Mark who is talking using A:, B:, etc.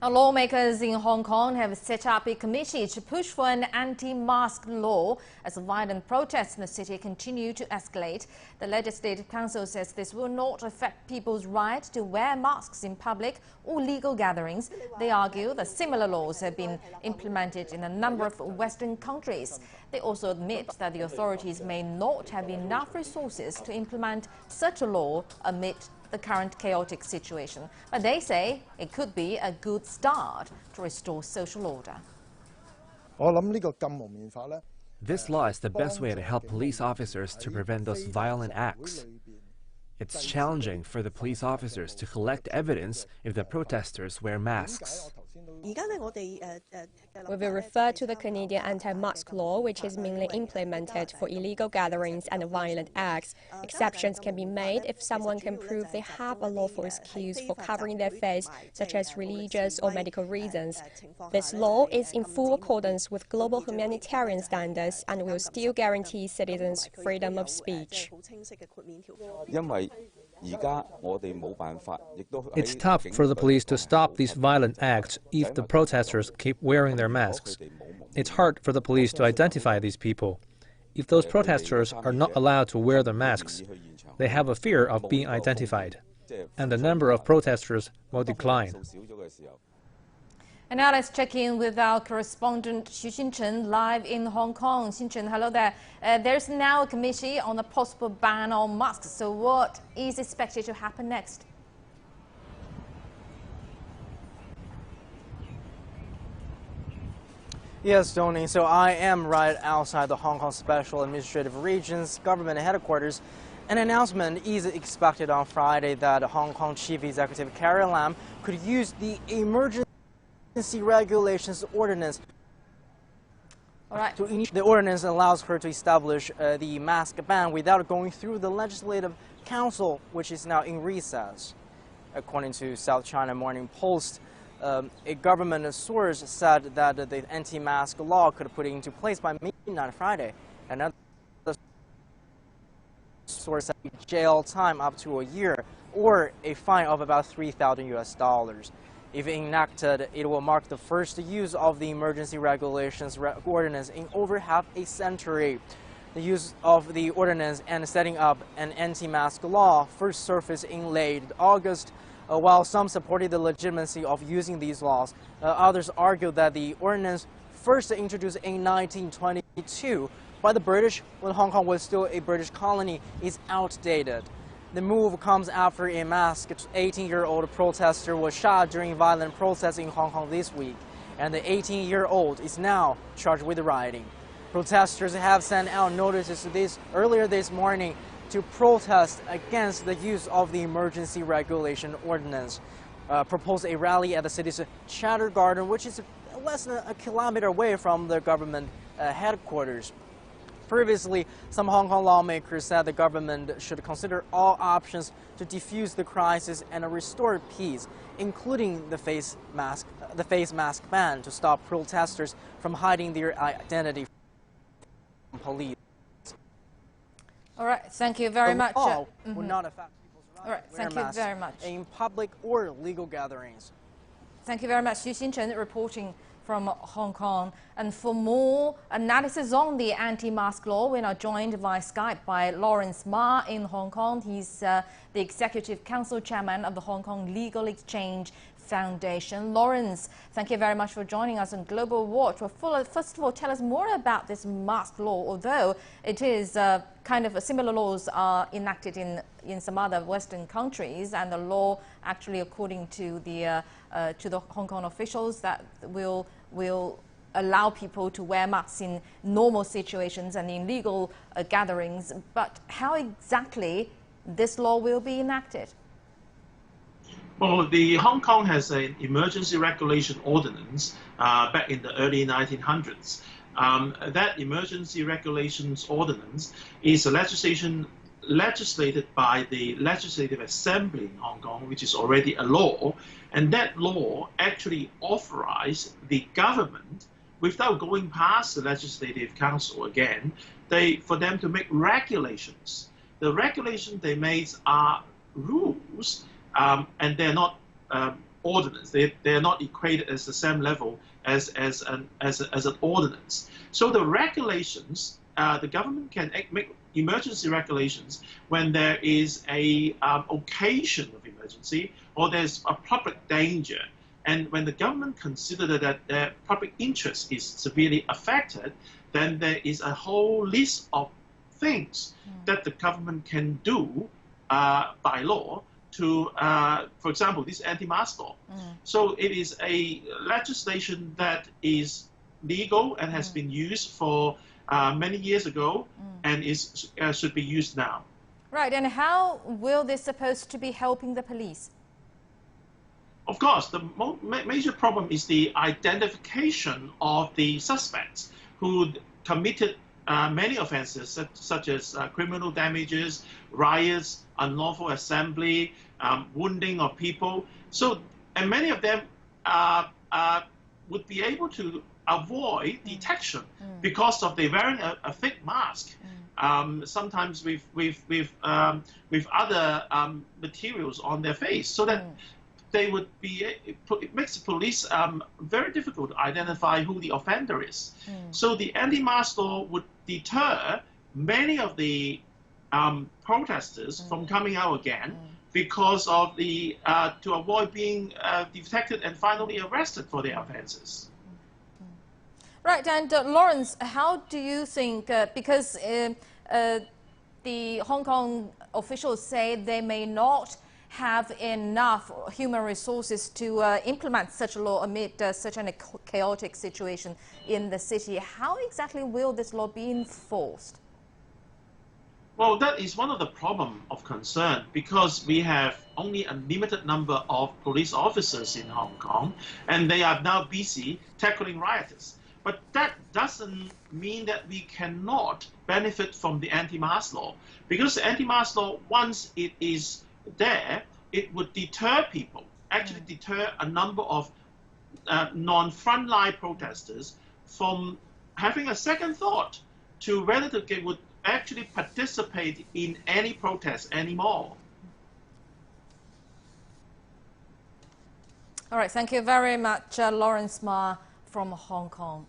A: Now, lawmakers in Hong Kong have set up a committee to push for an anti-mask law as violent protests in the city continue to escalate. The Legislative Council says this will not affect people's right to wear masks in public or legal gatherings. They argue that similar laws have been implemented in a number of Western countries. They also admit that the authorities may not have enough resources to implement such a law amid the current chaotic situation, but they say it could be a good start to restore social order.
B: This law is the best way to help police officers to prevent those violent acts. It's challenging for the police officers to collect evidence if the protesters wear masks.
C: We will refer to the Canadian anti-mask law, which is mainly implemented for illegal gatherings and violent acts. Exceptions can be made if someone can prove they have a lawful excuse for covering their face, such as religious or medical reasons. This law is in full accordance with global humanitarian standards and will still guarantee citizens freedom of speech.
D: It's tough for the police to stop these violent acts if the protesters keep wearing their masks. It's hard for the police to identify these people. If those protesters are not allowed to wear their masks, they have a fear of being identified, and the number of protesters will decline.
A: And now let's check in with our correspondent Xu Xinchen live in Hong Kong. Xinchen, hello there. There's now a committee on a possible ban on masks. So what is expected to happen next?
E: Yes, Tony. So I am right outside the Hong Kong Special Administrative Region's government headquarters. An announcement is expected on Friday that Hong Kong Chief Executive Carrie Lam could use the emergency regulations ordinance.
A: All right.
E: The ordinance allows her to establish the mask ban without going through the Legislative Council, which is now in recess. According to South China Morning Post, a government source said that the anti-mask law could put into place by midnight Friday. Another source said jail time up to a year or a fine of about $3,000. If enacted, it will mark the first use of the emergency regulations ordinance in over half a century. The use of the ordinance and setting up an anti-mask law first surfaced in late August. While some supported the legitimacy of using these laws, others argued that the ordinance first introduced in 1922 by the British when Hong Kong was still a British colony is outdated. The move comes after a masked 18-year-old protester was shot during violent protests in Hong Kong this week, and the 18-year-old is now charged with rioting. Protesters have sent out notices earlier this morning to protest against the use of the emergency regulation ordinance. Proposed a rally at the city's Chatter Garden, which is less than a kilometer away from the government headquarters. Previously, some Hong Kong lawmakers said the government should consider all options to defuse the crisis and restore peace, including the face mask ban to stop protesters from hiding their identity from police.
A: All right, thank you very much.
E: Would not affect people's right to wear masks
A: very much.
E: in public or legal gatherings.
A: Thank you very much, Xu Xinchen, reporting from Hong Kong. And for more analysis on the anti-mask law, we're now joined via Skype by Lawrence Ma in Hong Kong. He's the Executive Council Chairman of the Hong Kong Legal Exchange Foundation. Lawrence, thank you very much for joining us on Global Watch. Well, first of all, tell us more about this mask law, although it is kind of similar laws are enacted in some other Western countries, and the law actually, according to the Hong Kong officials, that will allow people to wear masks in normal situations and in legal gatherings. But how exactly this law will be enacted?
F: Well, the Hong Kong has an emergency regulation ordinance back in the early 1900s. That emergency regulations ordinance is a legislation legislated by the Legislative Assembly in Hong Kong, which is already a law, and that law actually authorized the government, without going past the Legislative Council again, for them to make regulations. The regulations they made are rules, and they're not ordinance. They are not equated as the same level as an ordinance. So the regulations, the government can make emergency regulations when there is a occasion of emergency or there's a public danger. And when the government considers that their public interest is severely affected, then there is a whole list of things that the government can do by law to, for example, this anti-mask law. So it is a legislation that is legal and has been used for many years ago and should be used now.
A: Right, and how will this supposed to be helping the police?
F: Of course, the major problem is the identification of the suspects who committed many offenses, such as criminal damages, riots, unlawful assembly, wounding of people. So, and many of them would be able to avoid detection because of they wearing a fake mask. Sometimes with other materials on their face, so that they would be. It makes the police very difficult to identify who the offender is. So the anti-mask law would deter many of the protesters from coming out again because of the to avoid being detected and finally arrested for their offenses.
A: Right, and Lawrence, how do you think, because the Hong Kong officials say they may not have enough human resources to implement such a law amid such a chaotic situation in the city, how exactly will this law be enforced?
F: Well, that is one of the problems of concern because we have only a limited number of police officers in Hong Kong and they are now busy tackling rioters. But that doesn't mean that we cannot benefit from the anti-mask law, because the anti-mask law, once it is there, it would deter people, actually deter a number of non-frontline protesters from having a second thought to whether they would actually participate in any protest anymore.
A: All right, thank you very much, Lawrence Ma from Hong Kong.